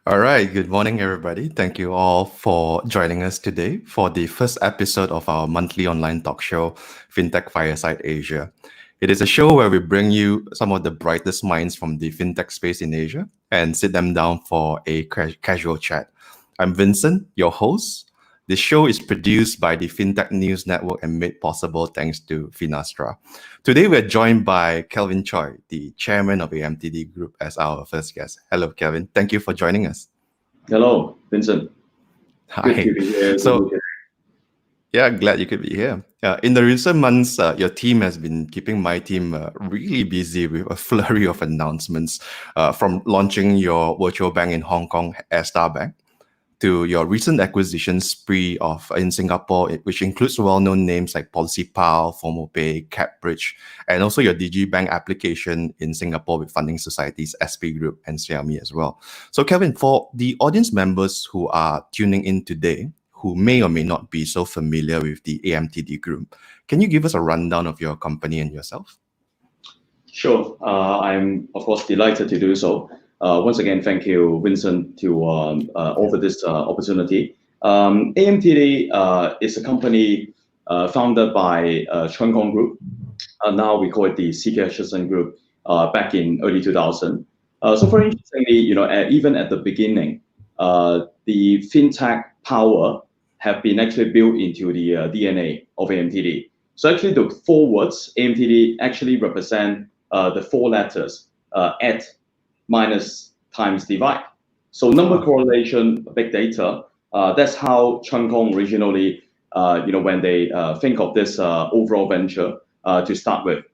All right, good morning, everybody. Thank you all for joining us today for the first episode of our monthly online talk show, FinTech Fireside Asia. It is a show where we bring you some of the brightest minds from the FinTech space in Asia and sit them down for a casual chat. I'm Vincent, your host. The show is produced by the FinTech News Network and made possible thanks to Finastra. Today, we're joined by Kelvin Choi, the chairman of AMTD Group, as our first guest. Hello, Kelvin. Thank you for joining us. Hello, Vincent. Good Hi. to be here with you So, today. yeah, glad you could be here. In the recent months, your team has been keeping my team really busy with a flurry of announcements, from launching your virtual bank in Hong Kong, Airstar Bank, to your recent acquisition spree of in Singapore, which includes well-known names like PolicyPal, FormoPay, CapBridge, and also your DigiBank application in Singapore with funding societies SP Group and Xiaomi as well. So, Kevin, for the audience members who are tuning in today, who may or may not be so familiar with the AMTD Group, can you give us a rundown of your company and yourself? Sure. I'm, of course, delighted to do so. Once again, thank you, Vincent, to offer this opportunity. AMTD is a company founded by Chun Kong Group. Now we call it the CK Hutchison Group back in early 2000. So very interestingly, even at the beginning, the fintech power have been actually built into the DNA of AMTD. So actually the four words AMTD actually represent the four letters at minus times divide. So number correlation, big data, that's how Chun Kong originally, when they think of this overall venture to start with.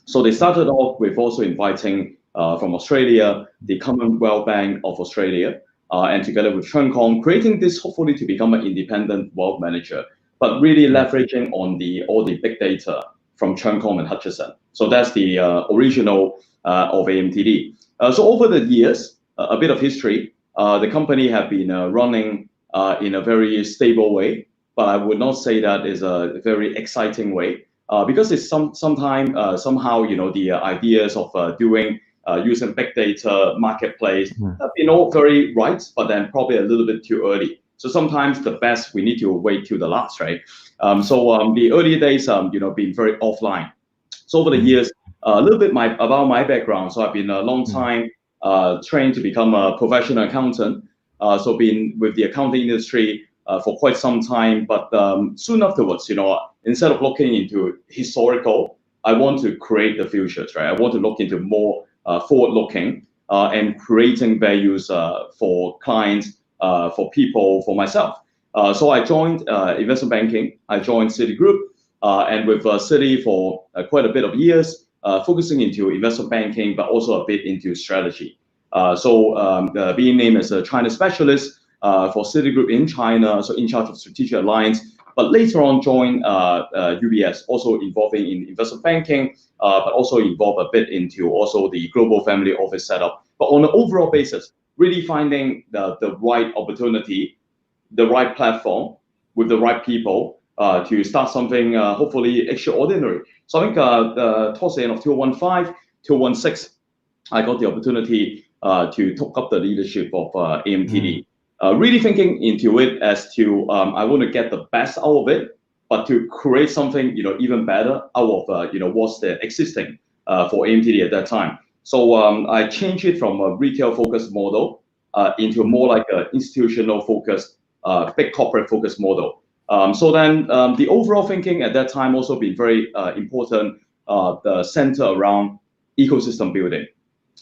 So they started off with also inviting from Australia, the Commonwealth Bank of Australia, and together with Chun Kong, creating this hopefully to become an independent wealth manager, but really leveraging on all the big data from Chun Kong and Hutchison. So that's the original of AMTD. So over the years, a bit of history, the company have been running in a very stable way, but I would not say that is a very exciting way. Because it's somehow the ideas of doing using big data marketplace have been all very right, but then probably a little bit too early. So sometimes the best we need to wait till the last, right? The early days, been very offline. So over the years, a little bit about my background. So I've been a long time trained to become a professional accountant. So been with the accounting industry for quite some time, but soon afterwards, instead of looking into historical, I want to create the futures, right? I want to look into more forward-looking and creating values for clients, for people, for myself. So I joined investment banking. I joined Citigroup, and with Citi for quite a bit of years, focusing into investment banking, but also a bit into strategy. Being named as a China specialist for Citigroup in China, so in charge of strategic alliance, but later on joined UBS, also involving in investment banking, but also involved a bit into also the global family office setup. But on an overall basis, really finding the right opportunity, the right platform with the right people to start something hopefully extraordinary. So I think towards the end of 2015, 2016, I got the opportunity to talk up the leadership of AMTD. Really thinking into it as to I want to get the best out of it, but to create something even better out of what's the existing for AMTD at that time. So I changed it from a retail focused model into more like an institutional focused, big corporate focused model. So then the overall thinking at that time also been very important. The center around ecosystem building.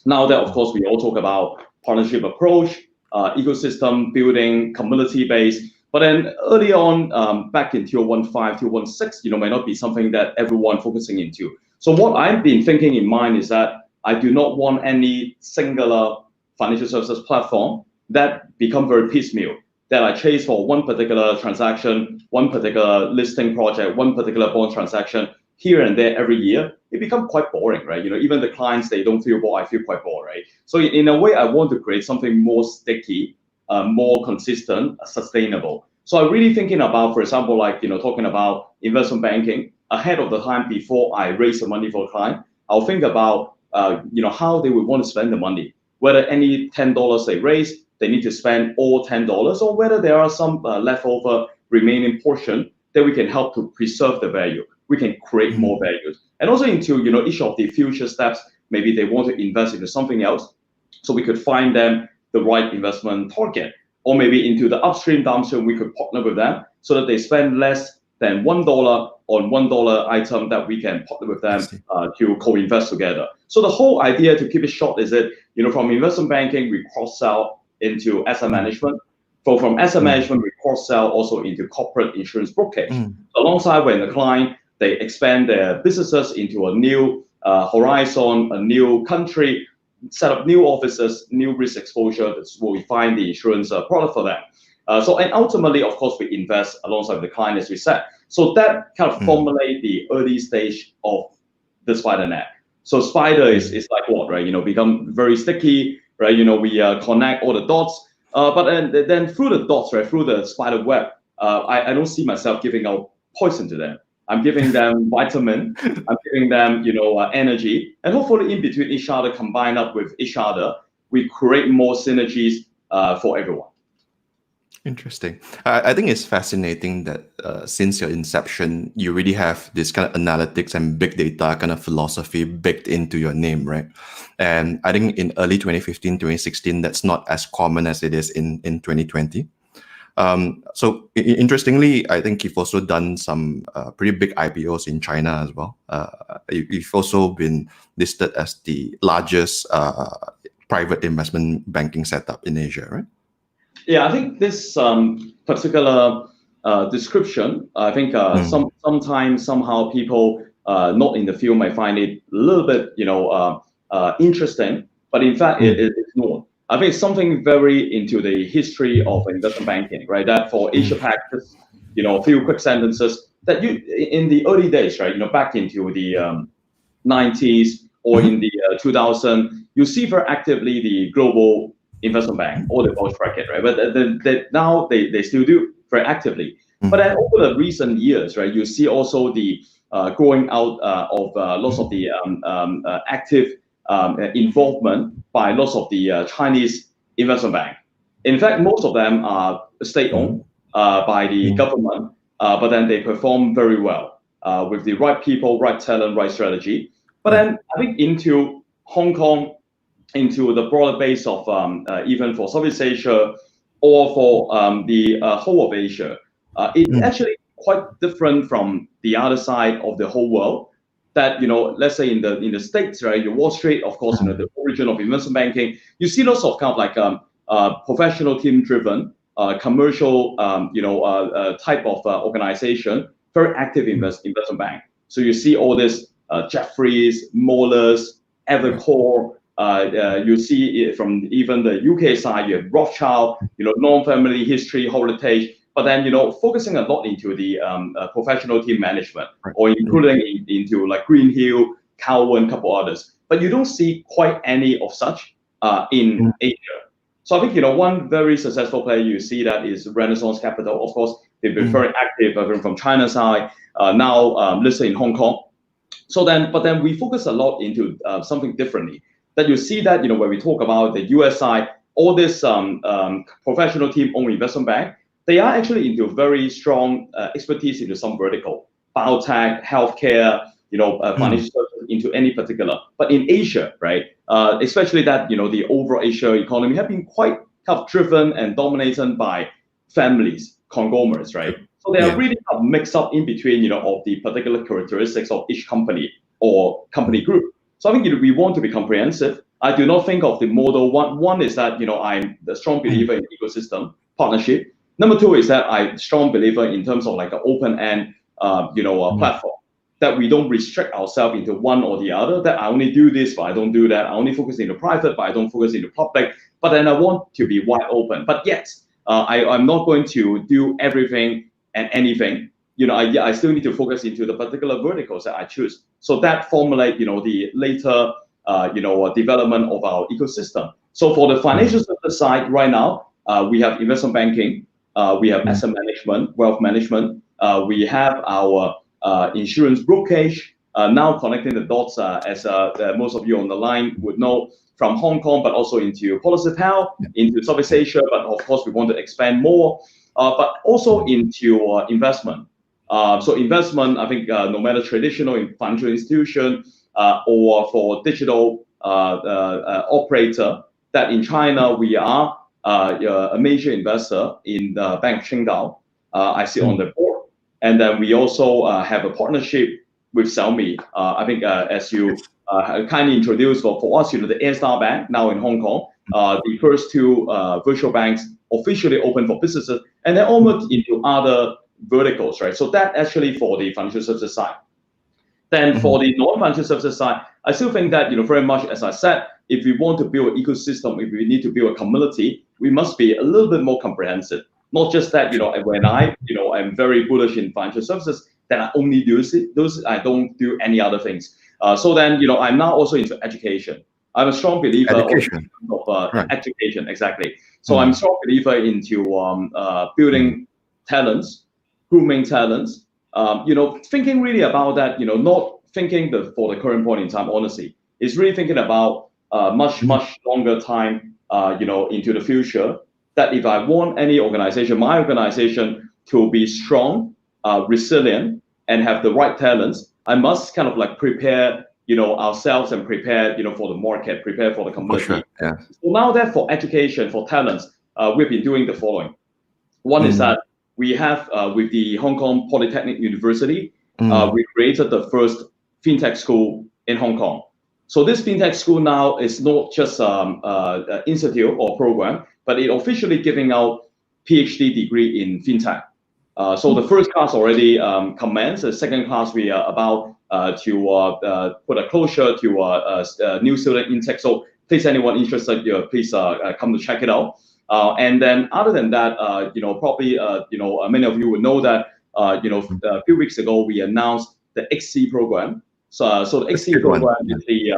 Now that of course we all talk about partnership approach, ecosystem building, community based. But then early on, back in 2015, 2016, might not be something that everyone focusing into. So what I've been thinking in mind is that I do not want any singular financial services platform that become very piecemeal, that I chase for one particular transaction, one particular listing project, one particular bond transaction here and there every year. It becomes quite boring, right? Even the clients, they don't feel bored, I feel quite bored, right? So in a way, I want to create something more sticky, more consistent, sustainable. So I'm really thinking about, for example, like, talking about investment banking ahead of the time before I raise the money for a client. I'll think about, how they would want to spend the money, whether any $10 they raise, they need to spend all $10, or whether there are some leftover remaining portion that we can help to preserve the value. We can create more value. And also into each of the future steps, maybe they want to invest into something else, so we could find them the right investment target. Or maybe into the upstream, downstream, we could partner with them so that they spend less than $1 on $1 item that we can partner with them to co-invest together. So the whole idea, to keep it short, is that from investment banking we cross-sell into asset management. From asset management we cross-sell also into corporate insurance brokerage. Alongside, when the client they expand their businesses into a new horizon, a new country, set up new offices, new risk exposure, that's where we find the insurance product for them. And ultimately, of course, we invest alongside the client, as we said. So that kind of formulate the early stage of the spider net. So spider is like what, right? Become very sticky, right? We connect all the dots, but then through the dots, right, through the spider web, I don't see myself giving out poison to them. I'm giving them vitamin, I'm giving them, energy, and hopefully in between each other, combine up with each other, we create more synergies for everyone. Interesting. I think it's fascinating that since your inception, you really have this kind of analytics and big data kind of philosophy baked into your name, right? And I think in early 2015, 2016, that's not as common as it is in 2020. So interestingly, I think you've also done some pretty big IPOs in China as well. You've also been listed as the largest private investment banking setup in Asia, right? Yeah, I think this particular description, I think sometimes somehow people not in the field might find it a little bit interesting, but in fact it's not. I think it's something very into the history of investment banking, right? That for Asia Pac, just a few quick sentences that you in the early days, right? Back into the 90s or in the 2000, you see very actively the global investment bank or the bulge bracket, right? But now they still do very actively. But then over the recent years, right, you see also the growing out of lots of the active involvement by lots of the Chinese investment bank. In fact, most of them are state-owned by the government, but then they perform very well with the right people, right talent, right strategy. But then I think into Hong Kong, into the broader base of even for Southeast Asia or for the whole of Asia, it's actually quite different from the other side of the whole world. That let's say in the States, right, your Wall Street, of course, the origin of investment banking, you see lots of kind of like professional team-driven, commercial, type of organization, very active investment bank. So you see all this Jefferies, Moelis, Evercore. You see it from even the UK side, you have Rothschild, non-family history, heritage, but then focusing a lot into the professional team management, or including into like Green Hill, Cowen, a couple others. But you don't see quite any of such in Asia. So I think one very successful player you see that is Renaissance Capital. Of course, they've been very active from China side, now listed in Hong Kong. But then we focus a lot into something differently. That you see that when we talk about the US side, all this professional team-owned investment bank, they are actually into very strong expertise into some vertical, biotech, healthcare, financial services, into any particular. But in Asia, right, especially that the overall Asia economy have been quite kind of driven and dominated by families, conglomerates, right? So they are really kind of mixed up in between of the particular characteristics of each company or company group. So I think we want to be comprehensive. I do not think of the model. One is that I'm a strong believer in ecosystem partnership. Number two is that I'm a strong believer in terms of like an open-end platform, that we don't restrict ourselves into one or the other. That I only do this, but I don't do that. I only focus into private, but I don't focus into public. But then I want to be wide open. But yet, I'm not going to do everything and anything. I still need to focus into the particular verticals that I choose. So that formulate, the later, development of our ecosystem. So for the financial services side right now, we have investment banking, we have asset management, wealth management, we have our insurance brokerage. Now connecting the dots, as most of you on the line would know, from Hong Kong, but also into Policy-Town, into Southeast Asia, but of course we want to expand more, but also into investment. So investment, I think no matter traditional financial institution or for digital operator, that in China we are a major investor in the Bank of Qingdao. I sit on the board. And then we also have a partnership with Xiaomi. I think as you kindly introduced for us, the A-Star Bank now in Hong Kong, the first two virtual banks officially open for businesses, and then almost into other verticals, right? So that actually for the financial services side. Then for the non-financial services side, I still think that, very much as I said, if we want to build an ecosystem, if we need to build a community, we must be a little bit more comprehensive. Not just that, when I'm very bullish in financial services, then I only do those. I don't do any other things. So then, I'm now also into education. I'm a strong believer of education, exactly. So I'm a strong believer into building talents, grooming talents. Thinking really about that. Not thinking for the current point in time. Honestly, it's really thinking about much longer time. Into the future. That if I want any organization, my organization to be strong, resilient, and have the right talents, I must kind of like prepare, ourselves and prepare, for the market, prepare for the community. Sure. Yeah. So now that for education, for talents, we've been doing the following. One is that we have with the Hong Kong Polytechnic University, we created the first FinTech school in Hong Kong. So this FinTech school now is not just an institute or program, but it officially giving out PhD degree in FinTech. So the first class already commenced. The second class we are about to put a closure to a new student intake. So please, anyone interested, please come to check it out. And then other than that, probably many of you will know that a few weeks ago we announced the XC program. So the XC program is the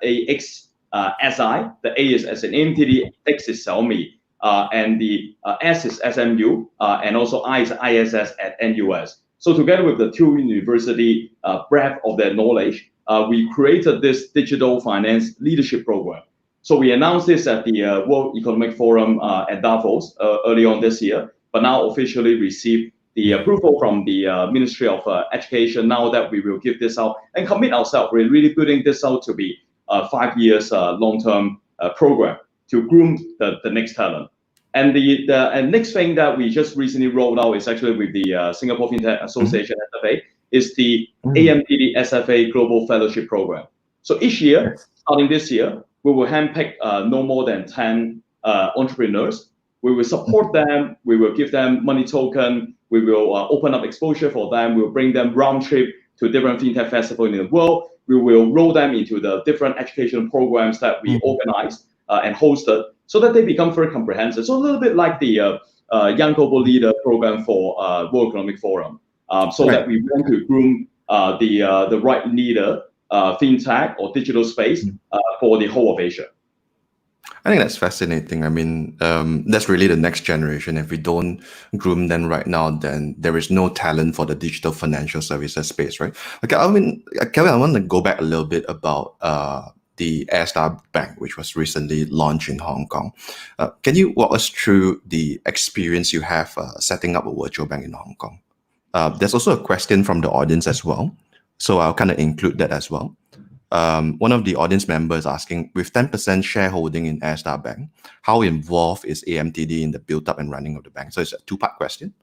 AXSI. The A is as an AMTD, X is Xiaomi, and the S is SMU, and also I is ISS at NUS. So together with the two university breadth of their knowledge, we created this digital finance leadership program. So we announced this at the World Economic Forum at Davos early on this year, but now officially received the approval from the Ministry of Education. Now that we will give this out and commit ourselves, we're really putting this out to be a 5 years long-term program to groom the next talent. And the next thing that we just recently rolled out is actually with the Singapore FinTech Association, SFA, is the AMTD SFA Global Fellowship Program. So each year, starting this year, we will handpick no more than 10 entrepreneurs. We will support them. We will give them money token. We will open up exposure for them. We will bring them round trip to different FinTech festivals in the world. We will roll them into the different education programs that we organized and hosted so that they become very comprehensive. So a little bit like the Young Global Leader program for World Economic Forum. So that we want to groom the right leader, FinTech or digital space for the whole of Asia. I think that's fascinating. I mean, that's really the next generation. If we don't groom them right now, then there is no talent for the digital financial services space, right? Okay, I mean, Kevin, I want to go back a little bit about the A-Star Bank, which was recently launched in Hong Kong. Can you walk us through the experience you have setting up a virtual bank in Hong Kong? There's also a question from the audience as well, so I'll kind of include that as well. One of the audience members asking, with 10% shareholding in A-Star Bank, how involved is AMTD in the build-up and running of the bank? So it's a two-part question.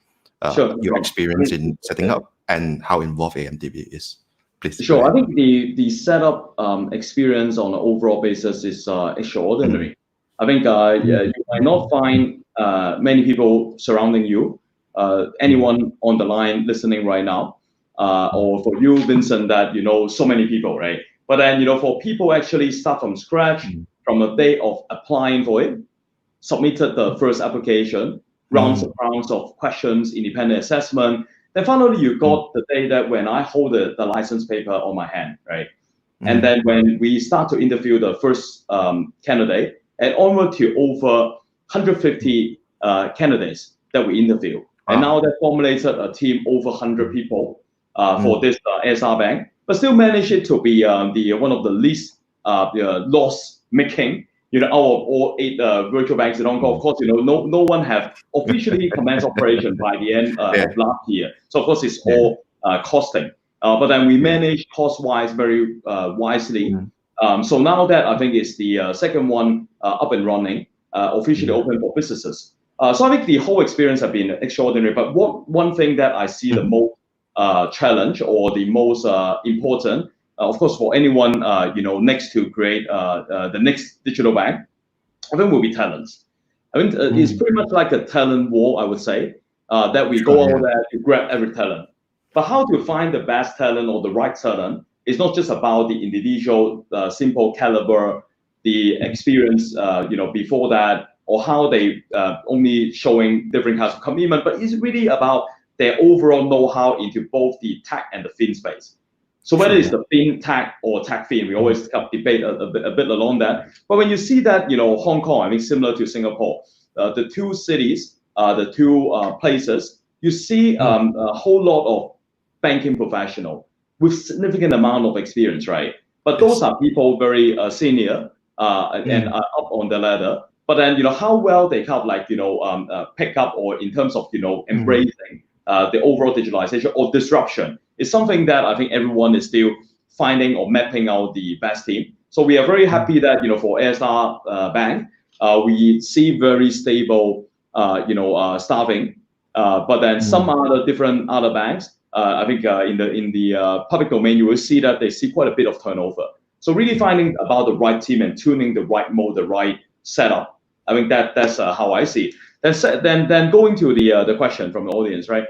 Sure. Your experience in setting up and how involved AMTD is. Please. Sure. I think the setup experience on an overall basis is extraordinary. I think you might not find many people surrounding you, anyone on the line listening right now, or for you, Vincent, that so many people, right? But then, for people actually start from scratch, from a day of applying for it, submitted the first application, rounds of questions, independent assessment. Then finally, you got the day that when I hold the license paper on my hand, right? And then when we start to interview the first candidate, and onward to over 150 candidates that we interview. And now they formulated a team over 100 people for this A-Star Bank. But still manage it to be one of the least lost making, out of all 8 virtual banks in Hong Kong. Of course, no one have officially commenced operation by the end Yeah. of last year. So of course, it's all costing. But then we manage cost-wise very wisely. So now that I think it's the second one up and running, officially open for businesses. So I think the whole experience has been extraordinary. But one thing that I see the most challenge or the most important, of course, for anyone next to create the next digital bank, I think will be talents. I mean, it's pretty much like a talent war, I would say, that we go out there to grab every talent. But how to find the best talent or the right talent is not just about the individual, simple caliber, the experience, before that, or how they only showing different kinds of commitment, but it's really about their overall know-how into both the tech and the fin space. So whether it's the FinTech or tech fin, we always debate a bit along that. But when you see that, Hong Kong, I mean, similar to Singapore, the two cities, the two places, you see a whole lot of banking professional with significant amount of experience, right? But those are people very senior and up on the ladder. But then, how well they kind of pick up or in terms of, embracing the overall digitalization or disruption is something that I think everyone is still finding or mapping out the best team. So we are very happy that, for ASR Bank, we see very stable, staffing. But then some other banks, I think in the public domain, you will see that they see quite a bit of turnover. So really finding about the right team and tuning the right mode, the right setup. I think that's how I see it. Then going to the question from the audience, right?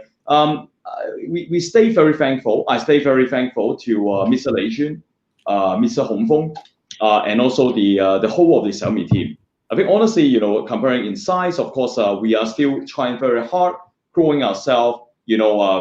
We stay very thankful. I stay very thankful to Mr. Lei Jun, Mr. Hong Feng, and also the whole of the Xiaomi team. I think honestly, comparing in size, of course, we are still trying very hard, growing ourselves,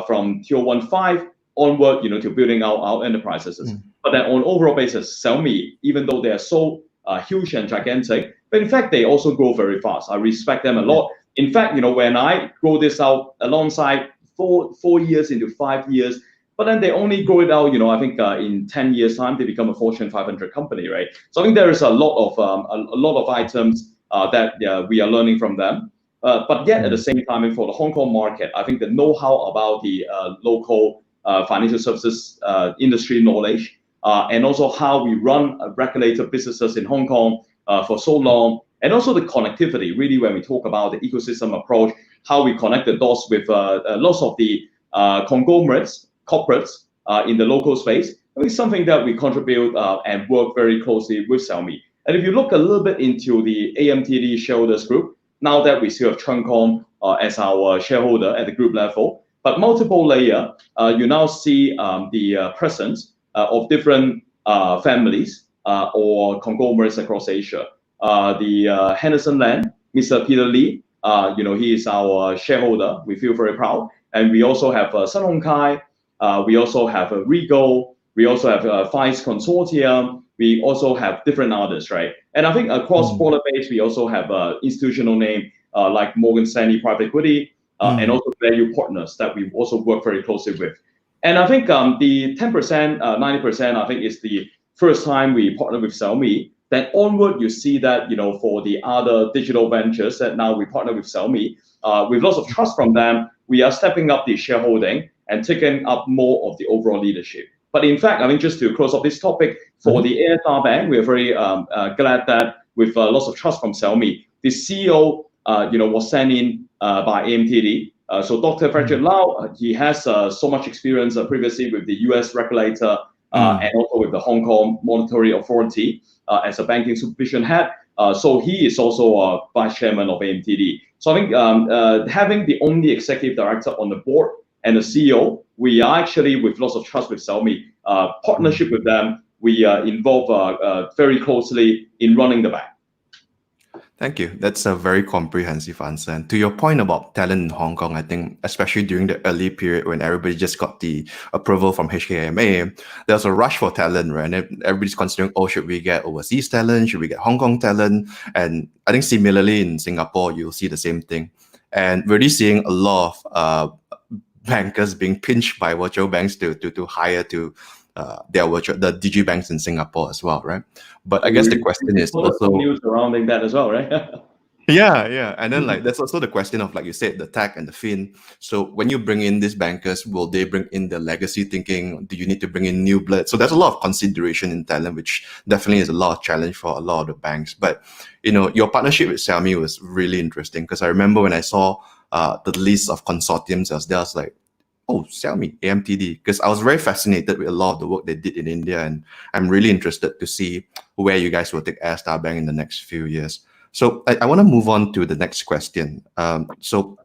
from tier 1.5 onward, to building our enterprises. But then on overall basis, Xiaomi, even though they are so huge and gigantic, but in fact, they also grow very fast. I respect them a lot. In fact, when I grow this out alongside 4 years into 5 years, but then they only grow it out, I think in 10 years time, they become a Fortune 500 company, right? So I think there is a lot of items that we are learning from them. But yet at the same time, and for the Hong Kong market, I think the know-how about the local financial services industry knowledge, and also how we run regulated businesses in Hong Kong for so long, and also the connectivity, really when we talk about the ecosystem approach, how we connect the dots with lots of the conglomerates, corporates in the local space. I think something that we contribute and work very closely with Xiaomi. And if you look a little bit into the AMTD shareholders group, now that we still have Chung Kong as our shareholder at the group level, but multiple layer, you now see the presence of different families or conglomerates across Asia. The Henderson Land, Mr. Peter Lee, he is our shareholder. We feel very proud. And we also have Sun Hung Kai. We also have Regal. We also have FICE Consortium. We also have different others, right? And I think across border base, we also have institutional name like Morgan Stanley Private Equity and also value partners that we also work very closely with. And I think the 10%, 90%, I think is the first time we partner with Xiaomi. Then onward, you see that, for the other digital ventures that now we partner with Xiaomi, with lots of trust from them, we are stepping up the shareholding and taking up more of the overall leadership. But in fact, I mean, just to close up this topic, for the ASR Bank, we are very glad that with lots of trust from Xiaomi, the CEO, was sent in by AMTD. So Dr. Frederick Lau, he has so much experience previously with the US regulator and also with the Hong Kong Monetary Authority as a banking supervision head. So he is also a vice chairman of AMTD. So I think having the only executive director on the board and the CEO, we are actually with lots of trust with Xiaomi, partnership with them. We involve very closely in running the bank. Thank you. That's a very comprehensive answer. And to your point about talent in Hong Kong, I think especially during the early period when everybody just got the approval from HKMA, there was a rush for talent, right? And everybody's considering, oh, should we get overseas talent? Should we get Hong Kong talent? And I think similarly in Singapore, you'll see the same thing. And we're really seeing a lot of bankers being pinched by virtual banks to hire to their the digibanks in Singapore as well, right? But I guess the question is also news surrounding that as well, right? yeah. And then like that's also the question of, like you said, the tech and the fin. So when you bring in these bankers, will they bring in the legacy thinking? Do you need to bring in new blood? So there's a lot of consideration in talent, which definitely is a lot of challenge for a lot of the banks. But your partnership with Xiaomi was really interesting, because I remember when I saw the list of consortiums as there, I was like, oh, Xiaomi, AMTD, because I was very fascinated with a lot of the work they did in India, and I'm really interested to see where you guys will take Airstar Bank in the next few years. So I want to move on to the next question. So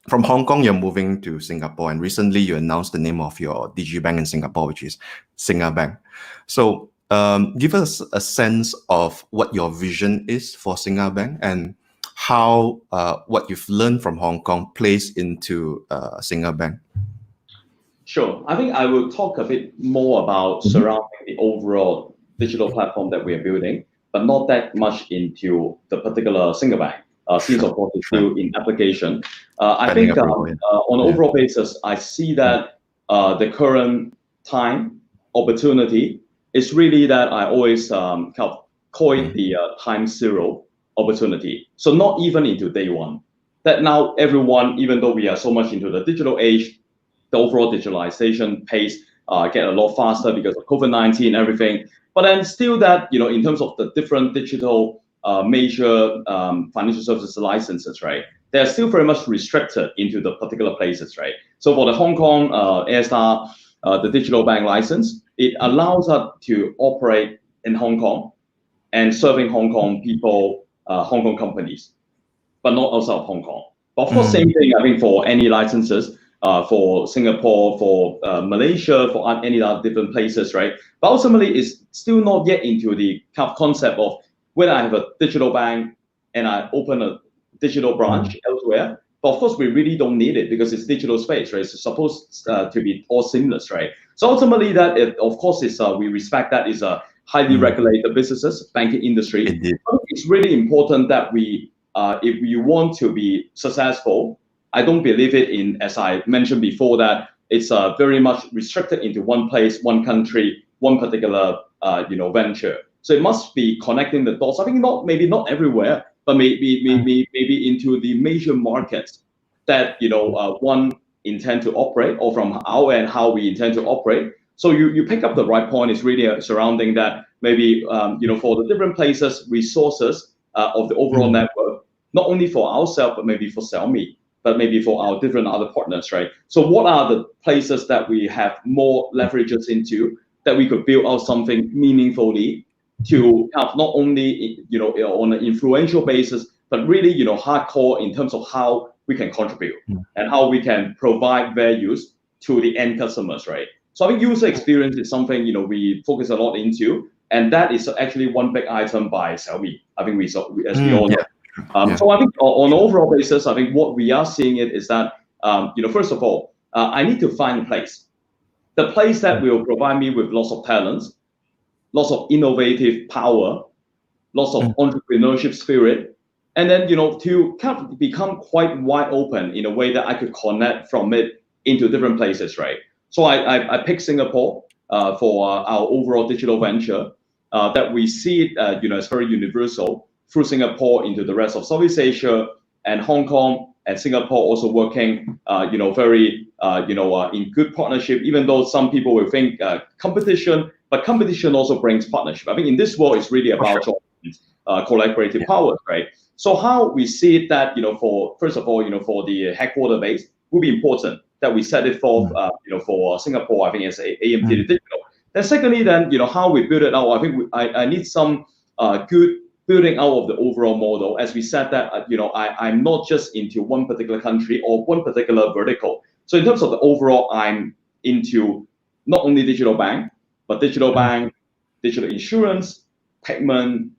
from Hong Kong, you're moving to Singapore, and recently you announced the name of your digibank in Singapore, which is Singabank. So give us a sense of what your vision is for Singabank, and how what you've learned from Hong Kong plays into Singabank. Sure. I think I will talk a bit more about surrounding the overall digital platform that we are building, but not that much into the particular Singabank, since of course it's still in application. I think on an overall basis, I see that the current time opportunity is really that I always kind of call it the time zero opportunity. So not even into day one. That now everyone, even though we are so much into the digital age, the overall digitalization pace get a lot faster because of COVID-19 and everything. But then still that, in terms of the different digital major financial services licenses, right, they're still very much restricted into the particular places, right? So for the Hong Kong Airstar, the digital bank license, it allows us to operate in Hong Kong and serving Hong Kong people, Hong Kong companies, but not outside of Hong Kong. But of course, same thing, I think, for any licenses, for Singapore, for Malaysia, for any other different places, right? But ultimately, it's still not yet into the kind of concept of when I have a digital bank and I open a digital branch elsewhere. But of course, we really don't need it because it's digital space, right? It's supposed to be all seamless, right? So ultimately, that of course is we respect that is a highly regulated businesses, banking industry. It's really important that we, if we want to be successful, I don't believe it in, as I mentioned before, that it's very much restricted into one place, one country, one particular venture. So it must be connecting the dots. I think maybe not everywhere, but maybe into the major markets that one intend to operate, or from our end how we intend to operate. So you pick up the right point. Is really surrounding that maybe for the different places, resources of the overall network, not only for ourselves but maybe for Xiaomi, but maybe for our different other partners, right? So what are the places that we have more leverages into that we could build out something meaningfully to have not only on an influential basis, but really hardcore in terms of how we can contribute and how we can provide values to the end customers, right? So I think user experience is something we focus a lot into, and that is actually one big item by Xiaomi. I think as we all know. So I think on an overall basis, I think what we are seeing is that first of all, I need to find a place, the place that will provide me with lots of talents, lots of innovative power, lots of entrepreneurship spirit, and then to kind of become quite wide open in a way that I could connect from it into different places, right? So I picked Singapore for our overall digital venture that we see it as very universal through Singapore into the rest of Southeast Asia, and Hong Kong and Singapore also working very in good partnership, even though some people will think competition, but competition also brings partnership. I mean, in this world, it's really about collaborative powers, right? So how we see it that for first of all for the headquarter base will be important that we set it for for Singapore. I think it's AMTD digital. Then secondly, then how we build it out. I think I need some good building out of the overall model. As we said that I'm not just into one particular country or one particular vertical. So in terms of the overall, I'm into not only digital bank, but digital bank, digital insurance, payment,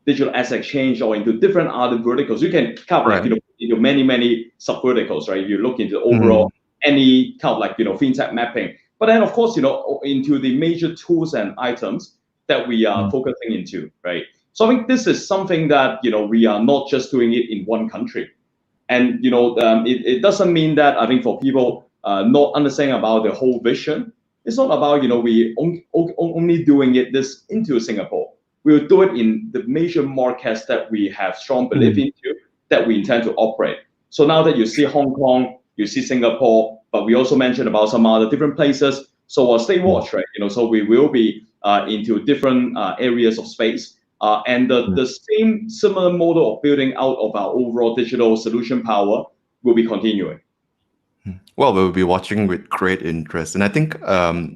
digital asset exchange, or into different other verticals. You can cover into many sub verticals, right? You look into the overall any kind of FinTech mapping. But then of course into the major tools and items that we are focusing into, right? So I think this is something that we are not just doing it in one country, and it doesn't mean that I think for people not understanding about the whole vision, It's not about we only doing it this into Singapore. We'll do it in the major markets that we have strong belief into, that we intend to operate. So now that you see Hong Kong, you see Singapore, but we also mentioned about some other different places. So stay watch, right? So we will be into different areas of space. And the same similar model of building out of our overall digital solution power will be continuing. Well, we'll be watching with great interest. And I think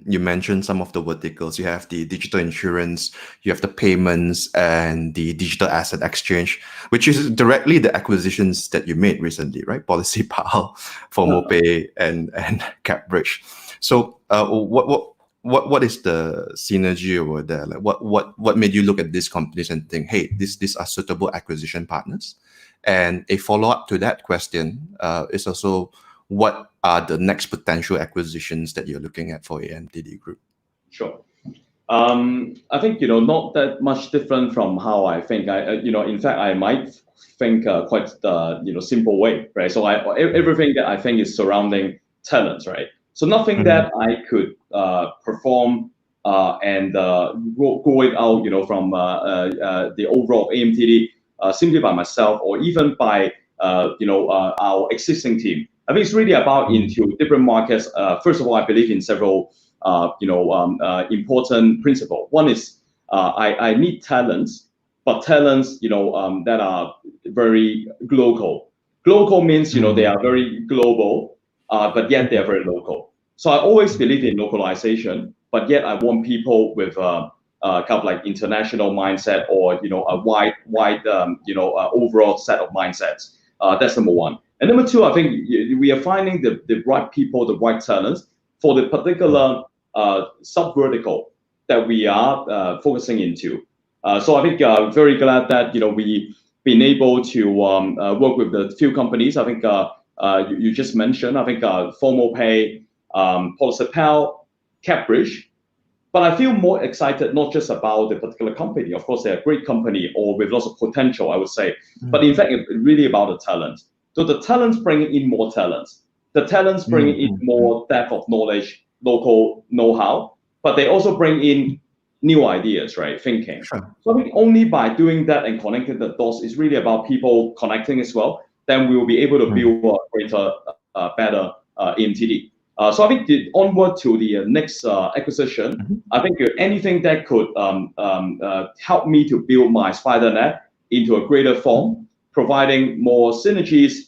you mentioned some of the verticals. You have the digital insurance, you have the payments, and the digital asset exchange, which is directly the acquisitions that you made recently, right? PolicyPal, FormoPay, and CapBridge. So what is the synergy over there? Like what made you look at these companies and think, hey, these are suitable acquisition partners? And a follow-up to that question is also, what are the next potential acquisitions that you're looking at for AMTD Group? Sure. I think not that much different from how I think. In fact, I might think quite the simple way, right? So everything that I think is surrounding talents, right? So nothing that I could perform and go it out, from the overall AMTD simply by myself or even by our existing team. I think it's really about into different markets. First of all, I believe in several important principles. One is I need talents, but talents that are very global. Global means they are very global, but yet they are very local. So I always believe in localization, but yet I want people with kind of like international mindset or a wide overall set of mindsets. That's number one. And number two, I think we are finding the right people, the right talents for the particular sub-vertical that we are focusing into. So I think very glad that we've been able to work with the few companies. I think you just mentioned. I think FormoPay, PolicyPal, CapBridge. But I feel more excited not just about the particular company. Of course, they're a great company or with lots of potential, I would say. But in fact, it's really about the talent. So the talents bring in more talents. The talents bring in more depth of knowledge, local know-how, but they also bring in new ideas, right? Thinking. Sure. So I think only by doing that and connecting the dots is really about people connecting as well. Then we will be able to build a greater, better AMTD. So I think onward to the next acquisition, I think anything that could help me to build my spider net into a greater form, providing more synergies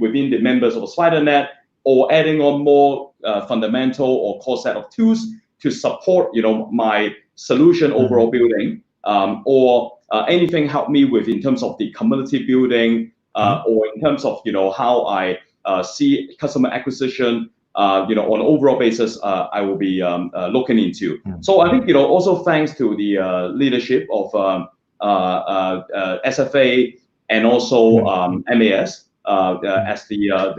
within the members of a spider net, or adding on more fundamental or core set of tools to support my solution overall building, or anything help me with in terms of the community building, or in terms of how I see customer acquisition. On an overall basis, I will be looking into. So I think also thanks to the leadership of SFA and also MAS as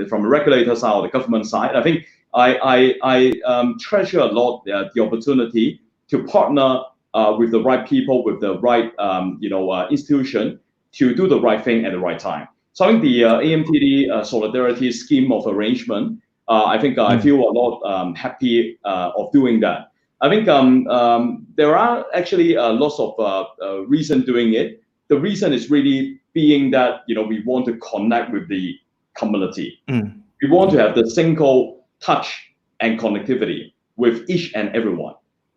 from the regulator side or the government side. I think I treasure a lot the opportunity to partner with the right people, with the right institution to do the right thing at the right time. So I think the AMTD solidarity scheme of arrangement. I think I feel a lot happy of doing that. I think there are actually lots of reason doing it. The reason is really being that we want to connect with the community. We want to have the single touch and connectivity with each and everyone.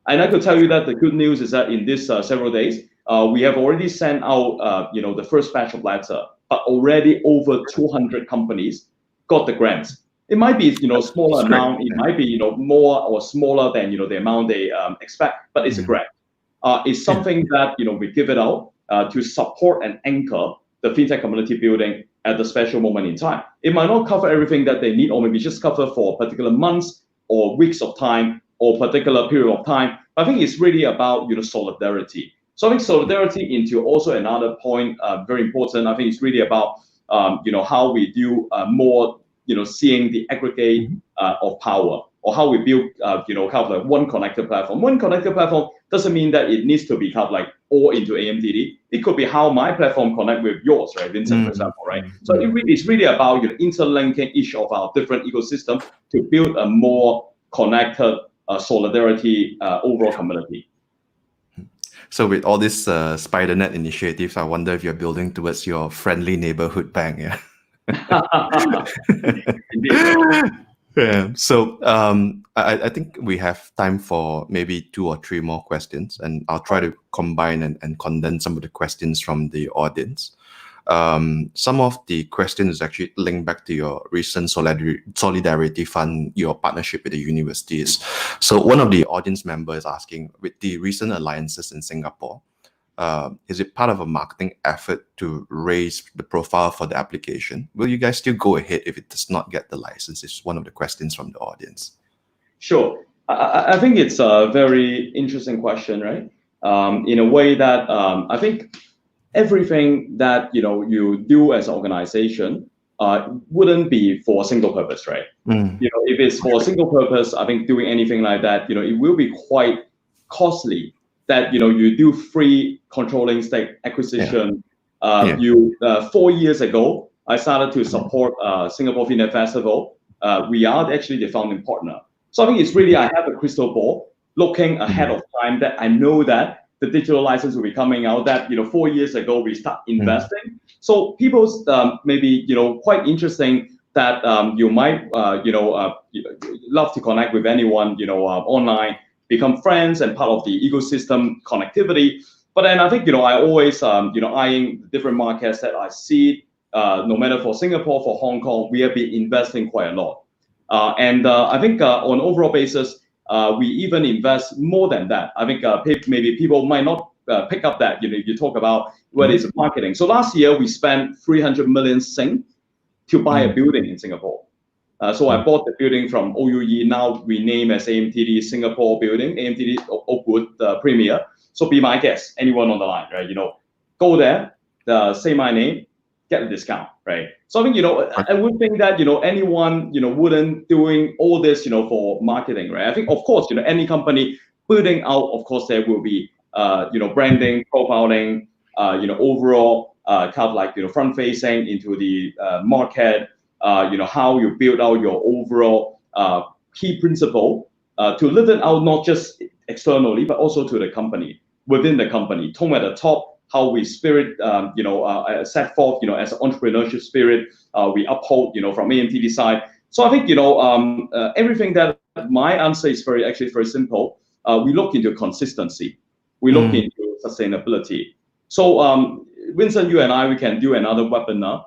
And I could tell you that the good news is that in this several days, we have already sent out the first batch of letter, but already over 200 companies got the grants. It might be smaller amount. It might be more or smaller than the amount they expect, but it's a grant. It's something that we give it out to support and anchor the FinTech community building at the special moment in time. It might not cover everything that they need, or maybe just cover for particular months or weeks of time or particular period of time. I think it's really about solidarity. So I think solidarity into also another point, very important. I think it's really about how we do more. Seeing the aggregate of power, or how we build, kind of like one connected platform. One connected platform doesn't mean that it needs to be kind of like all into AMTD. It could be how my platform connect with yours, right, Vincent, for example, right? So it's really about interlinking each of our different ecosystem to build a more connected solidarity, overall community. So with all these SpiderNet initiatives, I wonder if you're building towards your friendly neighborhood bank, yeah? Indeed, right? Yeah. So I think we have time for maybe 2 or 3 more questions, and I'll try to combine and condense some of the questions from the audience. Some of the questions is actually linked back to your recent Solidarity Fund, your partnership with the universities. So one of the audience members is asking, with the recent alliances in Singapore, is it part of a marketing effort to raise the profile for the application? Will you guys still go ahead if it does not get the license? Is one of the questions from the audience. Sure. I think it's a very interesting question, right? In a way that I think everything that you do as an organization wouldn't be for a single purpose, right? If it's for a single purpose, I think doing anything like that, it will be quite costly. That you do free controlling stake acquisition. 4 years ago, I started to support Singapore FinTech Festival. We are actually the founding partner. So I think it's really, I have a crystal ball looking ahead of time that I know that the digital license will be coming out, that 4 years ago we start investing. So people's maybe quite interesting that you might love to connect with anyone online, become friends and part of the ecosystem connectivity. But then I think I always eyeing different markets that I see, no matter for Singapore, for Hong Kong, we have been investing quite a lot. And I think on overall basis, we even invest more than that. I think maybe people might not pick up that you talk about what is marketing. So last year we spent 300 million Sing to buy a building in Singapore. So I bought the building from OUE, now renamed as AMTD Singapore building, AMTD Oakwood Premier. So be my guest, anyone on the line, right? Go there, say my name, get a discount, right? So I think I would think that anyone wouldn't doing all this for marketing, right? I think of course any company building out, of course there will be branding, profiling, overall kind of like front facing into the market, how you build out your overall key principle to live it out not just externally but also to the company, within the company, tone at the top. How we spirit, set forth, as an entrepreneurship spirit, we uphold, from AMTD side. So I think, everything that my answer is actually very simple. We look into consistency. We look into sustainability. So, Vincent, you and I, we can do another webinar,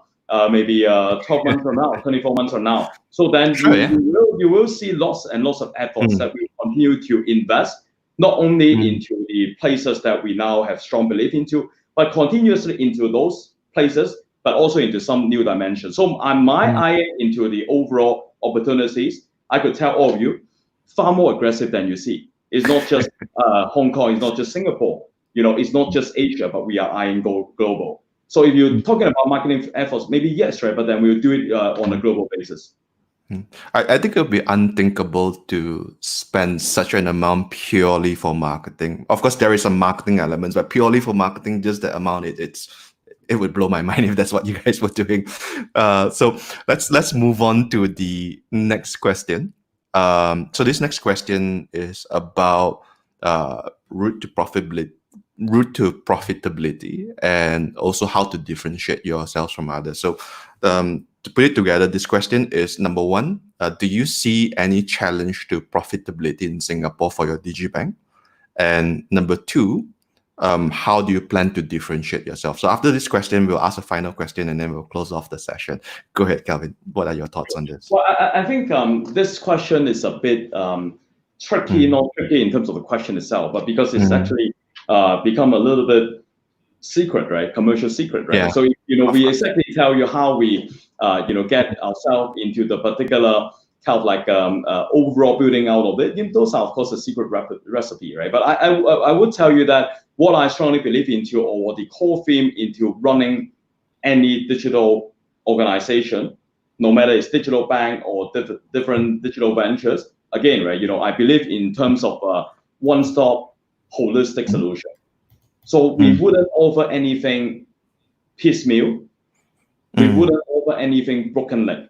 maybe 12 months from now, 24 months from now. So then you will see lots and lots of efforts that we continue to invest, not only into the places that we now have strong belief into, but continuously into those places, but also into some new dimensions. So my eye into the overall opportunities, I could tell all of you, far more aggressive than you see. It's not just Hong Kong, it's not just Singapore, it's not just Asia, but we are eyeing global. So if you're talking about marketing efforts, maybe yes, right? But then we'll do it on a global basis. I think it would be unthinkable to spend such an amount purely for marketing. Of course, there is some marketing elements, but purely for marketing, just the amount, it would blow my mind if that's what you guys were doing. So let's move on to the next question. So this next question is about route to profitability and also how to differentiate yourselves from others. So to put it together, this question is number 1, do you see any challenge to profitability in Singapore for your digibank? And number 2, how do you plan to differentiate yourself? So after this question, we'll ask a final question and then we'll close off the session. Go ahead, Calvin. What are your thoughts on this? Well, I think this question is a bit tricky, not tricky in terms of the question itself, but because it's actually become a little bit secret, right? Commercial secret, right? Yeah. So we exactly tell you how we get ourselves into the particular kind of like overall building out of it. Those are of course a secret recipe, right? But I would tell you that what I strongly believe into, or the core theme into running any digital organization, no matter it's digital bank or different digital ventures, again, right? I believe in terms of one-stop holistic solution. So we wouldn't offer anything piecemeal. We wouldn't offer anything broken link.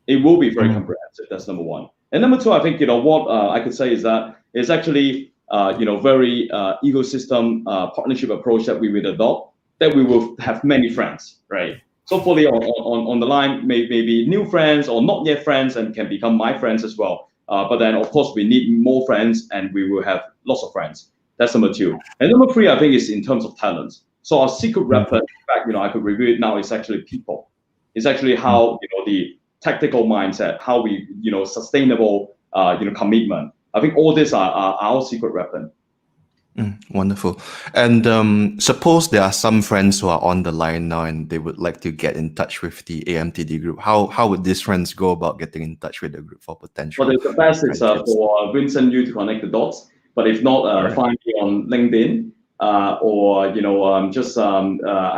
It will be very comprehensive. That's number 1. And number 2, I think what I could say is that It's actually very ecosystem partnership approach that we will adopt. That we will have many friends, right? So hopefully on the line, maybe new friends or not yet friends, and can become my friends as well. But then of course we need more friends, and we will have lots of friends. That's number two. And number three, I think, is in terms of talents. So our secret weapon, in fact, I could review it now, is actually people. It's actually how the tactical mindset, how we sustainable commitment. I think all these are our secret weapon. Wonderful. And suppose there are some friends who are on the line now and they would like to get in touch with the AMTD group. How would these friends go about getting in touch with the group for potential? Well, the best is for Vincent you to connect the dots. But if not, find me on LinkedIn or I'm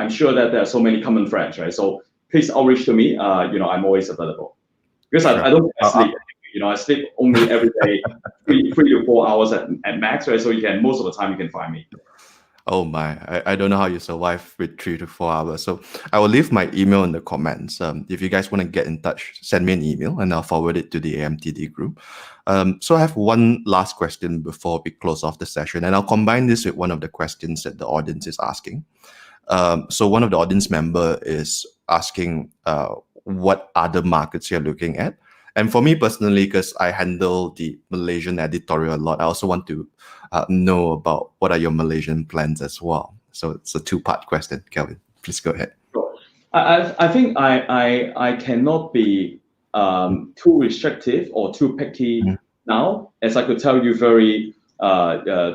sure that there are so many common friends, right? So please outreach to me. I'm always available because I don't sleep. I sleep only every day, 3 to 4 hours at max, right? So most of the time you can find me. Oh my, I don't know how you survive with 3 to 4 hours. So I will leave my email in the comments. If you guys want to get in touch, send me an email and I'll forward it to the AMTD group. So I have one last question before we close off the session, and I'll combine this with one of the questions that the audience is asking. So one of the audience member is asking what other markets you're looking at. And for me personally, because I handle the Malaysian editorial a lot, I also want to know about what are your Malaysian plans as well. So it's a two-part question. Kelvin, please go ahead. Sure. I think I cannot be too restrictive or too picky now, as I could tell you very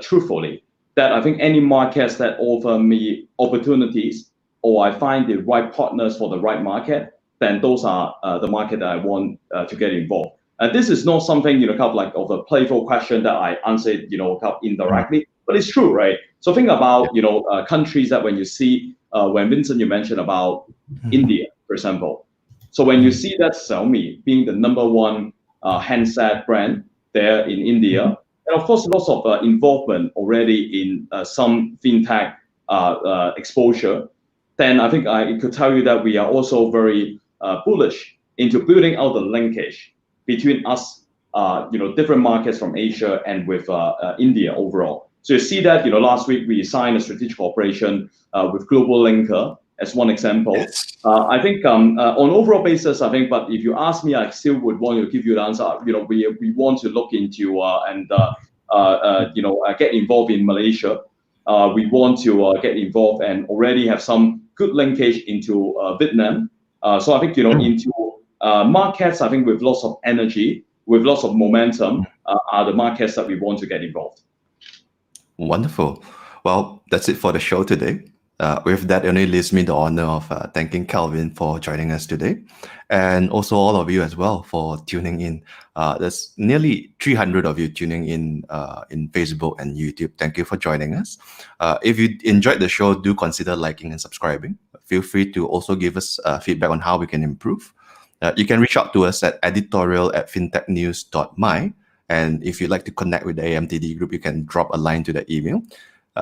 truthfully that I think any markets that offer me opportunities or I find the right partners for the right market, then those are the market that I want to get involved. And this is not something, kind of like of a playful question that I answered, kind of indirectly, but it's true, right? So think about, countries that when you see, when Vincent, you mentioned about India, for example. So when you see that Xiaomi being the #1 handset brand there in India, and of course, lots of involvement already in some FinTech exposure, then I think I could tell you that we are also very bullish into building out the linkage between us, different markets from Asia and with India overall. So you see that, last week we signed a strategic cooperation with Global Linker as one example. I think on overall basis, I think, but if you ask me, I still would want to give you the answer. We want to look into and get involved in Malaysia. We want to get involved and already have some good linkage into Vietnam. So I think, into markets, I think with lots of energy, with lots of momentum, are the markets that we want to get involved. Wonderful. Well, that's it for the show today. With that, it only leaves me the honor of thanking Kelvin for joining us today, and also all of you as well for tuning in. There's nearly 300 of you tuning in Facebook and YouTube. Thank you for joining us. If you enjoyed the show, do consider liking and subscribing. Feel free to also give us feedback on how we can improve. You can reach out to us at editorial@fintechnews.my. And if you'd like to connect with the AMTD group, you can drop a line to the email.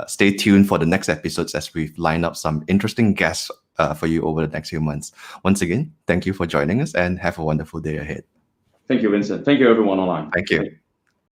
Stay tuned for the next episodes as we've lined up some interesting guests for you over the next few months. Once again, thank you for joining us and have a wonderful day ahead. Thank you, Vincent. Thank you, everyone online. Thank you.